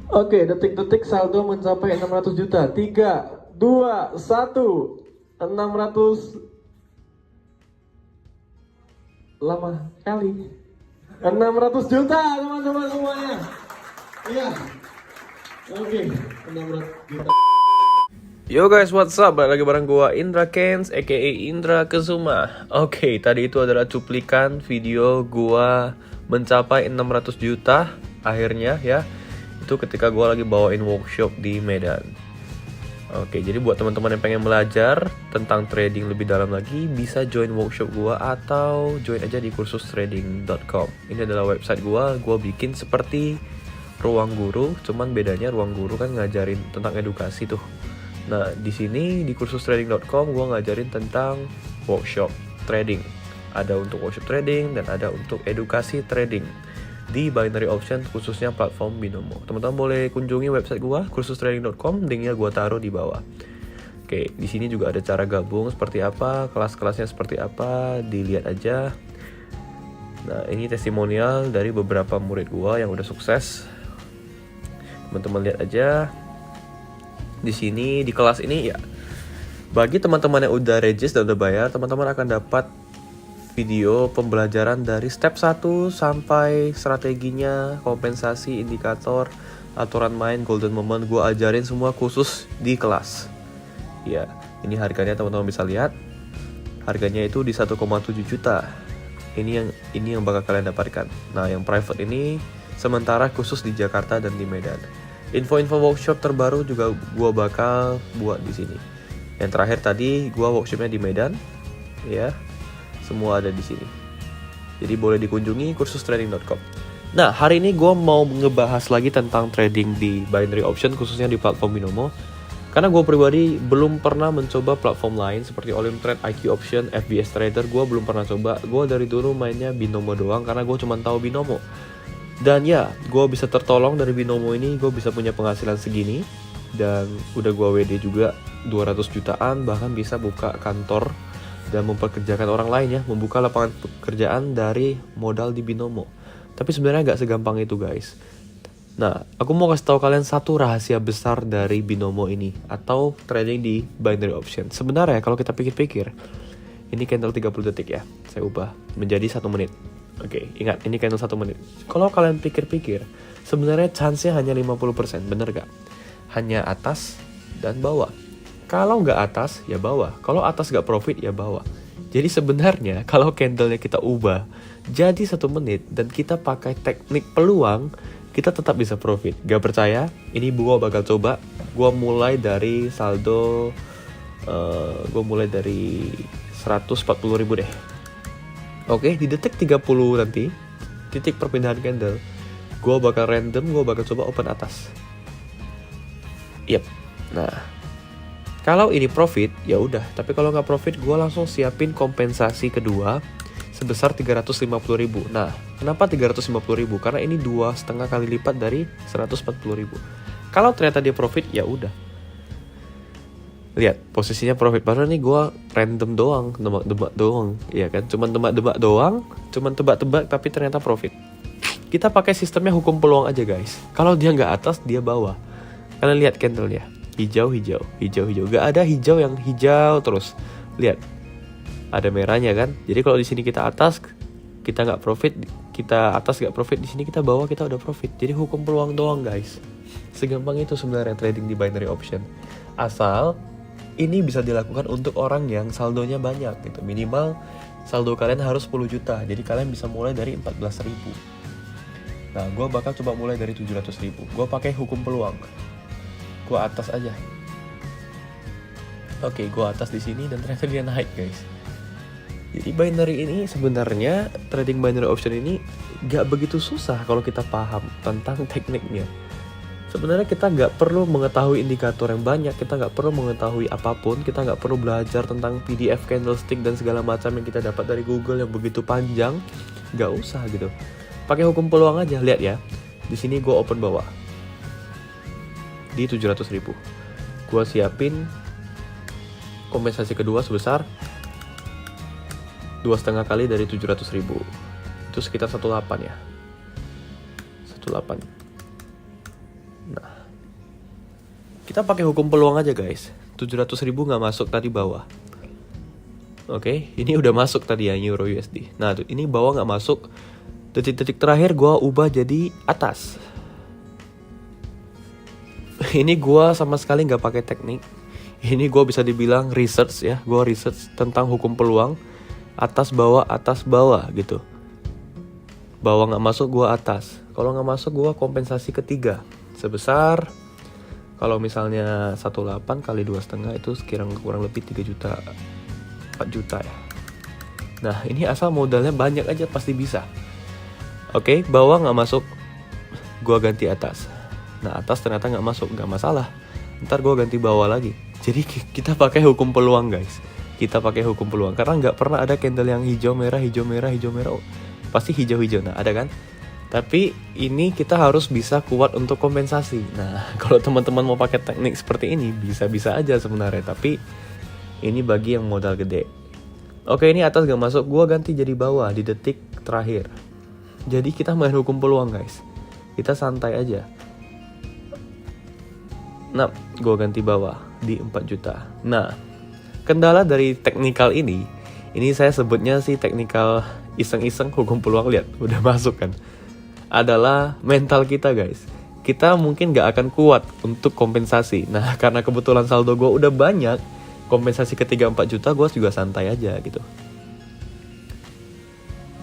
Oke, detik-detik saldo mencapai 600 juta. 3, 2, 1. 600 lama kali. 600 juta teman-teman semuanya. Iya. Oke, 600 juta. Yo guys, what's up? Balik lagi bareng gua Indra Kens, aka Indra Kesuma. Oke, tadi itu adalah cuplikan video gua mencapai 600 juta akhirnya ya. Itu ketika gua lagi bawain workshop di Medan. Oke, jadi buat teman-teman yang pengen belajar tentang trading lebih dalam lagi, bisa join workshop gua atau join aja di kursustrading.com. Ini adalah website gua bikin seperti ruang guru, cuman bedanya ruang guru kan ngajarin tentang edukasi tuh. Nah, di sini di kursustrading.com gue ngajarin tentang workshop trading. Ada untuk workshop trading dan ada untuk edukasi trading di binary option khususnya platform Binomo. Teman-teman boleh kunjungi website gue kursustrading.com, linknya gue taruh di bawah. Oke, di sini juga ada cara gabung seperti apa, kelas-kelasnya seperti apa, dilihat aja. Nah, ini testimonial dari beberapa murid gue yang udah sukses. Teman-teman lihat aja. Di sini di kelas ini ya, bagi teman-teman yang udah register dan udah bayar, teman-teman akan dapat video pembelajaran dari step 1 sampai strateginya, kompensasi, indikator, aturan main, golden moment. Gue ajarin semua khusus di kelas. Ya, ini harganya teman-teman bisa lihat. Harganya itu di 1,7 juta. Ini yang bakal kalian dapatkan. Nah, yang private ini sementara khusus di Jakarta dan di Medan. Info-info workshop terbaru juga gue bakal buat di sini. Yang terakhir tadi gue workshopnya di Medan, ya, semua ada di sini. Jadi boleh dikunjungi kursustrading.com. Nah, hari ini gue mau ngebahas lagi tentang trading di binary option khususnya di platform Binomo. Karena gue pribadi belum pernah mencoba platform lain seperti Olimtrade, IQ Option, FBS Trader. Gue belum pernah coba. Gue dari dulu mainnya Binomo doang karena gue cuma tahu Binomo. Dan ya, gue bisa tertolong dari Binomo ini, gue bisa punya penghasilan segini. Dan udah gue WD juga 200 jutaan, bahkan bisa buka kantor dan mempekerjakan orang lain ya, membuka lapangan pekerjaan dari modal di Binomo. Tapi sebenarnya gak segampang itu guys. Nah, aku mau kasih tahu kalian satu rahasia besar dari Binomo ini, atau trading di binary option. Sebenarnya kalau kita pikir-pikir, ini candle 30 detik ya, saya ubah menjadi 1 menit. Oke, ingat ini candle 1 menit. Kalau kalian pikir-pikir, sebenarnya chance-nya hanya 50%, bener gak? Hanya atas dan bawah. Kalau nggak atas, ya bawah. Kalau atas nggak profit, ya bawah. Jadi sebenarnya kalau candle-nya kita ubah jadi 1 menit dan kita pakai teknik peluang, kita tetap bisa profit. Gak percaya? Ini gua bakal coba. Gua mulai dari saldo, gua mulai dari 140.000 deh. Oke, di detik 30 nanti, titik perpindahan candle, gue bakal random, gue bakal coba open atas. Yep. Nah, kalau ini profit, ya udah. Tapi kalau nggak profit, gue langsung siapin kompensasi kedua sebesar 350.000. Nah, kenapa 350.000? Karena ini 2,5 kali lipat dari 140.000. Kalau ternyata dia profit, ya udah. Lihat, posisinya profit. Padahal nih gue random doang, tebak-tebak doang. Iya kan, cuman tebak-tebak doang, cuman tebak-tebak tapi ternyata profit. Kita pakai sistemnya hukum peluang aja guys. Kalau dia nggak atas, dia bawah. Kalian lihat candle-nya, hijau, hijau, hijau, hijau. Gak ada hijau yang hijau terus. Lihat, ada merahnya kan. Jadi kalau di sini kita atas, kita nggak profit. Kita atas nggak profit, di sini kita bawah, kita udah profit. Jadi hukum peluang doang guys. Segampang itu sebenarnya trading di binary option. Asal ini bisa dilakukan untuk orang yang saldonya banyak gitu. Minimal saldo kalian harus 10 juta. Jadi kalian bisa mulai dari 14.000. Nah, gue bakal coba mulai dari 700.000. Gue pakai hukum peluang. Gue atas aja. Oke, gue atas di sini dan ternyata dia naik guys. Jadi binary ini sebenarnya, trading binary option ini gak begitu susah kalau kita paham tentang tekniknya. Sebenarnya kita nggak perlu mengetahui indikator yang banyak, kita nggak perlu mengetahui apapun, kita nggak perlu belajar tentang PDF candlestick dan segala macam yang kita dapat dari Google yang begitu panjang, nggak usah gitu. Pakai hukum peluang aja, lihat ya. Di sini gue open bawah di 700.000. Gue siapin kompensasi kedua sebesar 2,5 kali dari 700.000. Itu sekitar 18 ya. 18. Nah, kita pakai hukum peluang aja guys. 700.000 nggak masuk tadi bawah. Oke, ini udah masuk tadi ya Euro USD. Nah, tuh, ini bawah nggak masuk. Detik-detik terakhir gue ubah jadi atas. Ini gue sama sekali nggak pakai teknik. Ini gue bisa dibilang research ya. Gue research tentang hukum peluang. Atas bawah gitu. Bawah nggak masuk gue atas. Kalau nggak masuk gue kompensasi ketiga sebesar, kalau misalnya 18 kali 2,5 itu kurang lebih 3 juta 4 juta ya. Nah ini asal modalnya banyak aja pasti bisa. Oke, bawah nggak masuk, gue ganti atas. Nah atas ternyata nggak masuk, nggak masalah, ntar gue ganti bawah lagi. Jadi kita pakai hukum peluang guys. Kita pakai hukum peluang karena nggak pernah ada candle yang hijau merah. Oh, pasti hijau-hijau. Nah ada kan. Tapi ini kita harus bisa kuat untuk kompensasi. Nah kalau teman-teman mau pakai teknik seperti ini bisa-bisa aja sebenarnya. Tapi ini bagi yang modal gede. Oke, ini atas gak masuk, gue ganti jadi bawah di detik terakhir. Jadi kita main hukum peluang guys. Kita santai aja. Nah, gue ganti bawah di 4 juta. Nah, kendala dari teknikal ini saya sebutnya sih teknikal iseng-iseng hukum peluang. Lihat, udah masuk kan. Adalah mental kita guys. Kita mungkin gak akan kuat untuk kompensasi. Nah, karena kebetulan saldo gue udah banyak, kompensasi ke 3-4 juta gue juga santai aja gitu.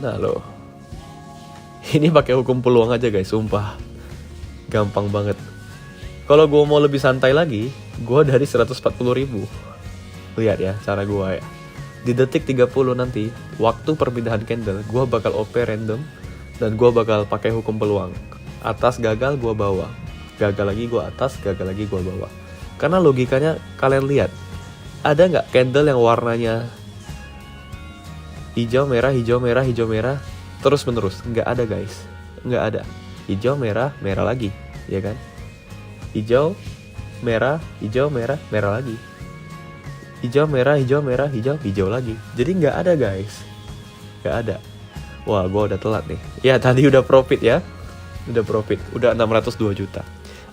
Nah loh, ini pakai hukum peluang aja guys, sumpah gampang banget. Kalau gue mau lebih santai lagi, gue dari 140.000. Lihat ya cara gue ya. Di detik 30 nanti, waktu perpindahan candle, gue bakal OP random. Dan gue bakal pakai hukum peluang. Atas gagal, gue bawah. Gagal lagi gue atas, gagal lagi gue bawah. Karena logikanya kalian lihat, ada nggak candle yang warnanya hijau merah terus menerus? Nggak ada guys, nggak ada. Hijau merah lagi, ya kan? Hijau merah lagi. Hijau merah hijau lagi. Jadi nggak ada guys, nggak ada. Wah, gue udah telat nih. Ya tadi udah profit ya, udah 602 juta.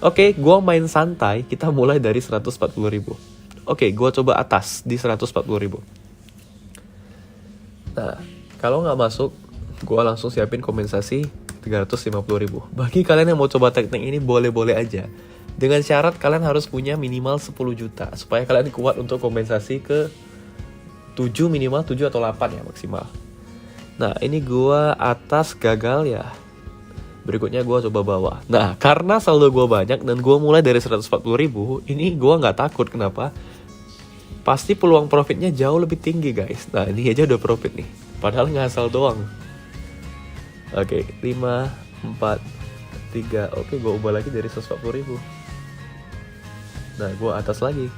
Oke, gue main santai. Kita mulai dari 140.000. Oke, gue coba atas di 140.000. Nah, kalau nggak masuk, gue langsung siapin kompensasi 350.000. Bagi kalian yang mau coba teknik ini, boleh-boleh aja. Dengan syarat kalian harus punya minimal 10 juta. Supaya kalian kuat untuk kompensasi ke 7 minimal, 7 atau 8 ya maksimal. Nah, ini gue atas gagal ya. Berikutnya gue coba bawah. Nah, karena saldo gue banyak dan gue mulai dari 140.000, ini gue nggak takut. Kenapa? Pasti peluang profitnya jauh lebih tinggi guys. Nah, ini aja udah profit nih. Padahal ngasal doang. Oke, 5, 4, 3. Oke, gue ubah lagi dari 140.000. Nah, gue atas lagi.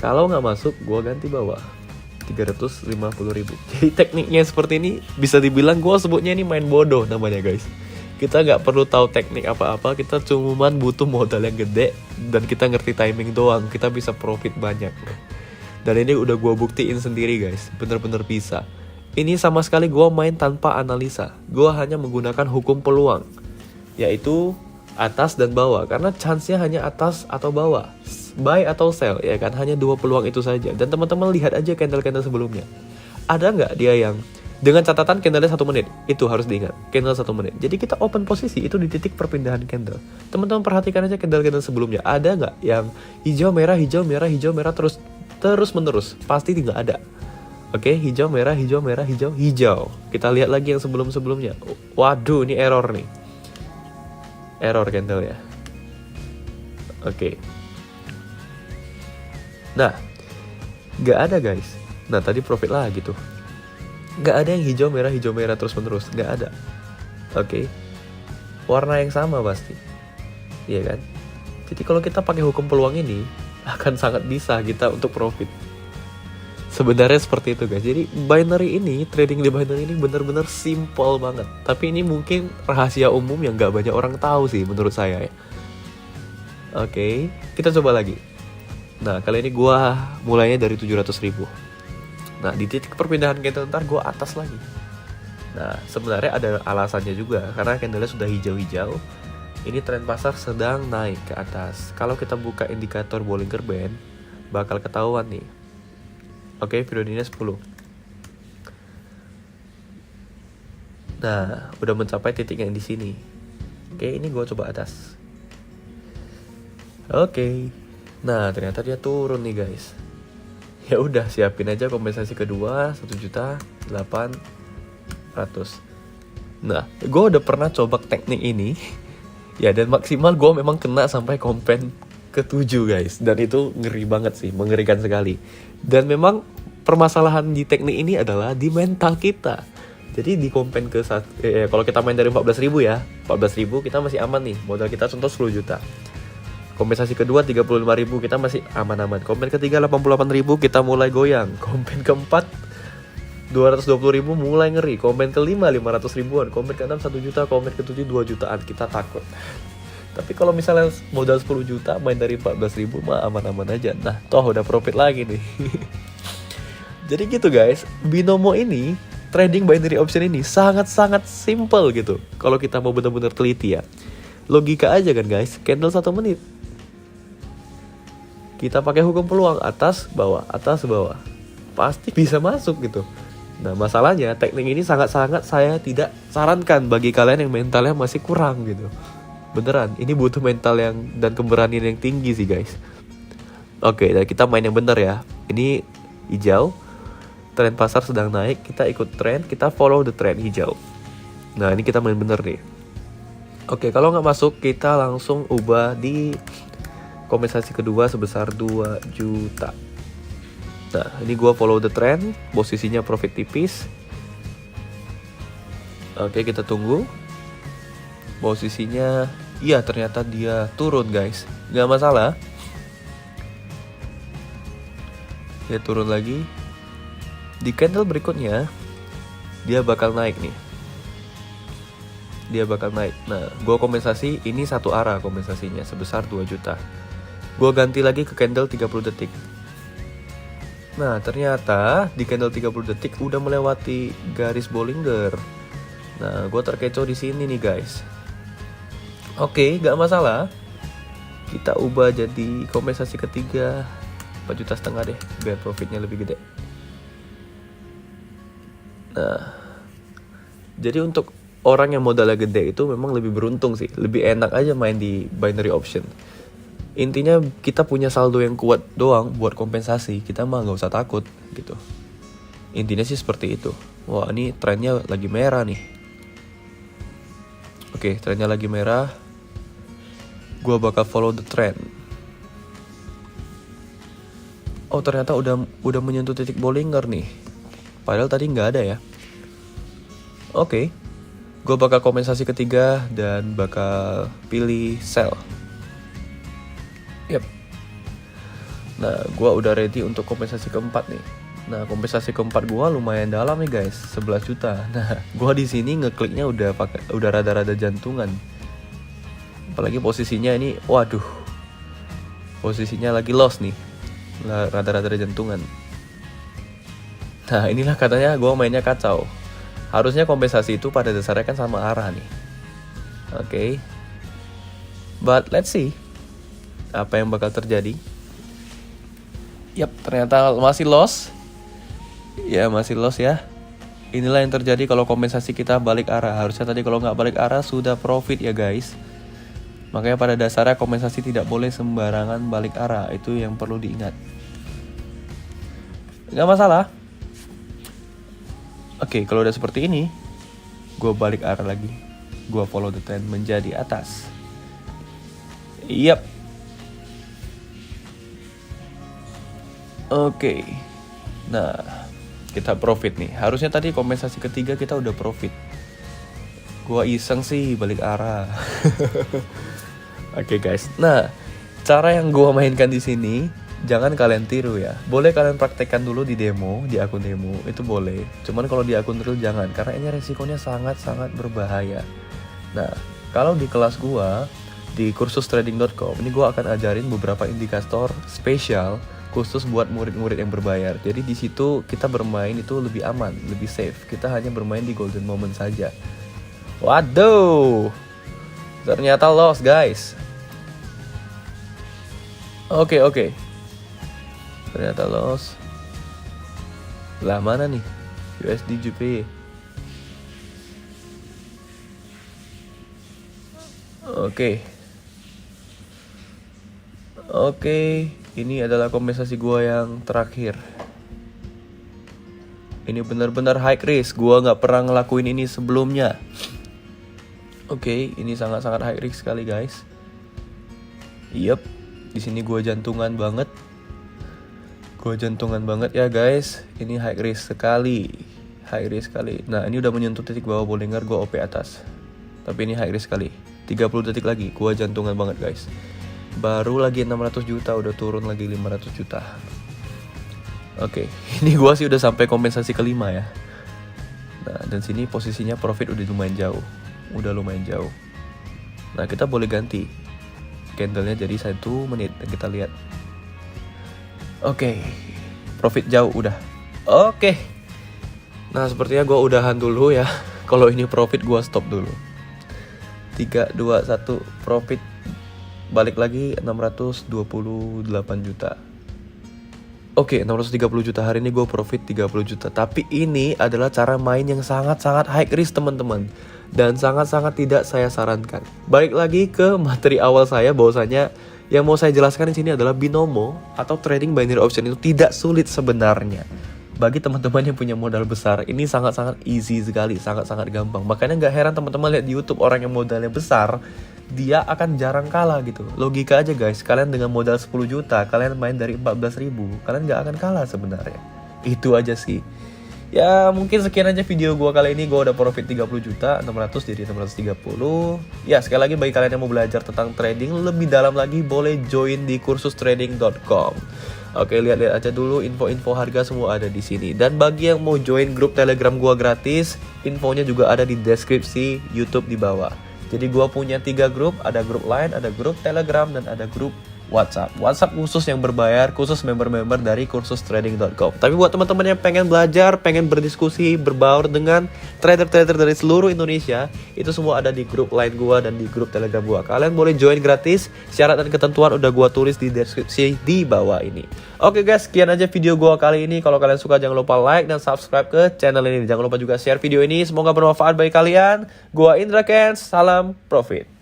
Kalau nggak masuk, gue ganti bawah 350.000. Jadi tekniknya seperti ini bisa dibilang gue sebutnya ini main bodoh namanya guys. Kita nggak perlu tahu teknik apa-apa, kita cuman butuh modal yang gede dan kita ngerti timing doang, kita bisa profit banyak. Dan ini udah gue buktiin sendiri guys, bener-bener bisa. Ini sama sekali gue main tanpa analisa, gue hanya menggunakan hukum peluang, yaitu atas dan bawah, karena chance-nya hanya atas atau bawah, buy atau sell, ya kan, hanya 2 peluang itu saja. Dan teman-teman lihat aja candle-candle sebelumnya, ada nggak dia yang dengan catatan candle-nya 1 menit, itu harus diingat, candle 1 menit. Jadi kita open posisi itu di titik perpindahan candle. Teman-teman perhatikan aja candle-candle sebelumnya, ada nggak yang hijau merah terus menerus? Pasti tidak ada. Oke, hijau merah hijau. Kita lihat lagi yang sebelum-sebelumnya. Waduh, ini error nih. Error candle ya. Oke. Nah, nggak ada guys. Nah, tadi profit lagi tuh. Nggak ada yang hijau merah terus menerus, nggak ada. Oke. Warna yang sama pasti, iya kan? Jadi kalau kita pakai hukum peluang ini, akan sangat bisa kita untuk profit. Sebenarnya seperti itu guys. Jadi binary ini, trading di binary ini benar-benar simple banget. Tapi ini mungkin rahasia umum yang nggak banyak orang tahu sih menurut saya ya. Oke, kita coba lagi. Nah, kali ini gue mulainya dari 700.000. Nah, di titik perpindahan candle ntar gue atas lagi. Nah, sebenarnya ada alasannya juga, karena candle-nya sudah hijau-hijau. ini tren pasar sedang naik ke atas. Kalau kita buka indikator Bollinger Band, bakal ketahuan nih. Oke, periodenya 10. Nah, udah mencapai titik yang di sini. Oke, ini gue coba atas. Oke. Nah, ternyata dia turun nih, guys. Ya udah, siapin aja kompensasi kedua 1.800.000. Nah, gue udah pernah coba teknik ini. Ya, dan maksimal gue memang kena sampai kompen ke-7, guys. Dan itu ngeri banget sih, mengerikan sekali. Dan memang permasalahan di teknik ini adalah di mental kita. Jadi di kompen kalau kita main dari 14.000 ya, 14.000 kita masih aman nih. Modal kita contoh 10 juta. Kompensasi kedua 35.000 kita masih aman-aman. Kompen ketiga 88.000 kita mulai goyang. Kompen keempat 220.000 mulai ngeri. Kompen kelima 500 ribuan. Kompen keenam 1 juta. Kompen ketujuh 2 jutaan. Kita takut. Tapi kalau misalnya modal 10 juta main dari 14.000 mah aman-aman aja. Nah, toh udah profit lagi nih. Jadi gitu guys, binomo ini, trading binary option ini sangat-sangat simple gitu. Kalau kita mau benar-benar teliti ya. Logika aja kan guys, candle 1 menit. Kita pakai hukum peluang atas bawah. Pasti bisa masuk gitu. Nah, masalahnya teknik ini sangat-sangat saya tidak sarankan bagi kalian yang mentalnya masih kurang gitu. Beneran, ini butuh mental dan keberanian yang tinggi sih guys. Oke, dan kita main yang bener ya. Ini hijau, tren pasar sedang naik, kita ikut tren, kita follow the trend hijau. Nah, ini kita main bener nih. Oke, kalau nggak masuk, kita langsung ubah di kompensasi kedua sebesar 2 juta. Nah, ini gua follow the trend, posisinya profit tipis. Oke, kita tunggu. Posisinya, iya ternyata dia turun guys. Nggak masalah. Dia turun lagi. Di candle berikutnya, dia bakal naik nih. Dia bakal naik. Nah, gua kompensasi, ini satu arah kompensasinya sebesar 2 juta. Gua ganti lagi ke candle 30 detik. Nah, ternyata di candle 30 detik udah melewati garis Bollinger. Nah, gua terkecoh di sini nih guys. Oke, gak masalah. Kita ubah jadi kompensasi ketiga 4,5 juta deh, biar profitnya lebih gede. Nah, jadi untuk orang yang modalnya gede itu memang lebih beruntung sih. Lebih enak aja main di binary option. Intinya kita punya saldo yang kuat doang buat kompensasi. Kita mah gak usah takut gitu. Intinya sih seperti itu. Wah, ini trennya lagi merah nih. Oke, trennya lagi merah. Gua bakal follow the trend. Oh, ternyata udah menyentuh titik Bollinger nih. Padahal tadi nggak ada ya. Oke, gue bakal kompensasi ketiga dan bakal pilih sell. Yep. Nah, gue udah ready untuk kompensasi keempat nih. Nah, kompensasi keempat gue lumayan dalam nih guys, 11 juta. Nah, gue di sini ngekliknya udah rada-rada jantungan. Apalagi posisinya ini, waduh, posisinya lagi loss nih, rada-rada jantungan. Nah, inilah katanya gue mainnya kacau. Harusnya kompensasi itu pada dasarnya kan sama arah nih. Oke. But let's see apa yang bakal terjadi. Yap, ternyata masih loss. Ya, masih loss ya. Inilah yang terjadi kalau kompensasi kita balik arah. Harusnya tadi kalau nggak balik arah sudah profit ya guys. Makanya pada dasarnya kompensasi tidak boleh sembarangan balik arah. Itu yang perlu diingat. Nggak masalah. Oke, kalau udah seperti ini, gue balik arah lagi. Gue follow the trend menjadi atas. Yap. Oke. Nah, kita profit nih. Harusnya tadi kompensasi ketiga kita udah profit. Gue iseng sih balik arah. Oke guys. Nah, cara yang gue mainkan di sini jangan kalian tiru ya. Boleh kalian praktekkan dulu di demo, di akun demo, itu boleh. Cuman kalau di akun real jangan, karena ini resikonya sangat-sangat berbahaya. Nah, kalau di kelas gua, di kursus trading.com, ini gua akan ajarin beberapa indikator spesial khusus buat murid-murid yang berbayar. Jadi di situ kita bermain itu lebih aman, lebih safe. Kita hanya bermain di golden moment saja. Waduh. Ternyata loss guys. Oke. Ternyata loss. Lah mana nih USD JPY? Oke, ini adalah kompensasi gua yang terakhir. Ini benar-benar high risk. Gua nggak pernah ngelakuin ini sebelumnya. Oke, ini sangat-sangat high risk sekali guys. Yup, di sini gua jantungan banget. Ya guys. Ini high risk sekali. Nah, ini udah menyentuh titik bawah Bollinger, gua OP atas. Tapi ini high risk sekali. 30 detik lagi, gua jantungan banget guys. Baru lagi 600 juta, udah turun lagi 500 juta. Oke, ini gua sih udah sampai kompensasi kelima ya. Nah, dan sini posisinya profit udah lumayan jauh. Nah, kita boleh ganti candlenya jadi 1 menit. Kita lihat. Oke, profit jauh udah. Oke. Nah, sepertinya gua udahan dulu ya. Kalau ini profit gua stop dulu. 3, 2, 1, profit. Balik lagi 628 juta. Oke, 630 juta. Hari ini gue profit 30 juta. Tapi ini adalah cara main yang sangat-sangat high risk teman-teman. Dan sangat-sangat tidak saya sarankan. Balik lagi ke materi awal saya, bahwasanya yang mau saya jelaskan di sini adalah binomo atau trading binary option itu tidak sulit sebenarnya. Bagi teman-teman yang punya modal besar, ini sangat-sangat easy sekali, sangat-sangat gampang. Makanya nggak heran teman-teman lihat di YouTube orang yang modalnya besar, dia akan jarang kalah gitu. Logika aja guys, kalian dengan modal 10 juta, kalian main dari 14.000, kalian nggak akan kalah sebenarnya. Itu aja sih. Ya mungkin sekian aja video gua kali ini. Gua udah profit 30 juta, 600 jadi 630. Ya sekali lagi bagi kalian yang mau belajar tentang trading lebih dalam lagi, boleh join di kursustrading.com. Oke, lihat-lihat aja dulu info-info harga semua ada di sini. Dan bagi yang mau join grup Telegram gua gratis, infonya juga ada di deskripsi YouTube di bawah. Jadi gua punya 3 grup, ada grup Line, ada grup Telegram, dan ada grup WhatsApp. WhatsApp khusus yang berbayar, khusus member-member dari kursustrading.com. Tapi buat teman-teman yang pengen belajar, pengen berdiskusi, berbaur dengan trader-trader dari seluruh Indonesia, itu semua ada di grup Line gua dan di grup Telegram gua. Kalian boleh join gratis. Syarat dan ketentuan udah gua tulis di deskripsi di bawah ini. Oke guys, sekian aja video gua kali ini. Kalau kalian suka jangan lupa like dan subscribe ke channel ini. Jangan lupa juga share video ini. Semoga bermanfaat bagi kalian. Gua Indra Kens, salam profit.